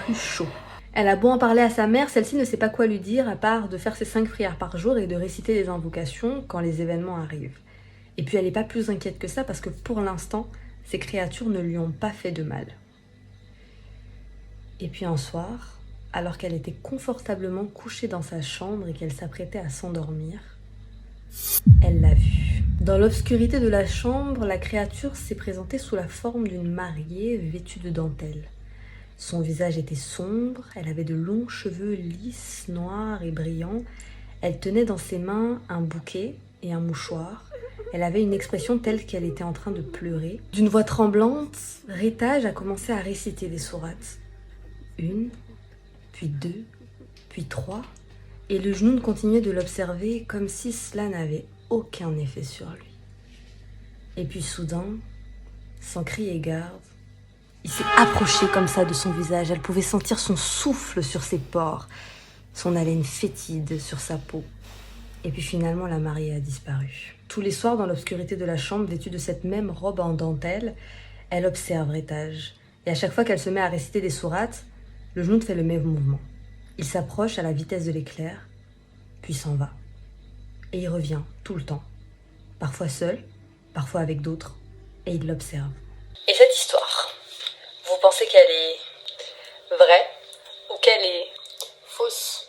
plus chaud. Elle a beau en parler à sa mère, celle-ci ne sait pas quoi lui dire à part de faire ses 5 prières par jour et de réciter des invocations quand les événements arrivent. Et puis elle n'est pas plus inquiète que ça parce que pour l'instant, ces créatures ne lui ont pas fait de mal. Et puis un soir, alors qu'elle était confortablement couchée dans sa chambre et qu'elle s'apprêtait à s'endormir, elle l'a vue. Dans l'obscurité de la chambre, la créature s'est présentée sous la forme d'une mariée vêtue de dentelle. Son visage était sombre, elle avait de longs cheveux lisses, noirs et brillants. Elle tenait dans ses mains un bouquet et un mouchoir. Elle avait une expression telle qu'elle était en train de pleurer. D'une voix tremblante, Rétage a commencé à réciter des sourates. 1, puis 2, puis 3, et le genou continuait de l'observer comme si cela n'avait aucun effet sur lui. Et puis soudain, sans crier garde, il s'est approché comme ça de son visage. Elle pouvait sentir son souffle sur ses pores, son haleine fétide sur sa peau. Et puis finalement, la mariée a disparu. Tous les soirs, dans l'obscurité de la chambre, vêtue de cette même robe en dentelle, elle observe Rétage. Et à chaque fois qu'elle se met à réciter des sourates, le genou fait le même mouvement. Il s'approche à la vitesse de l'éclair, puis s'en va. Et il revient tout le temps. Parfois seul, parfois avec d'autres. Et il l'observe. Et cette histoire, vous pensez qu'elle est vraie ou qu'elle est Fausse.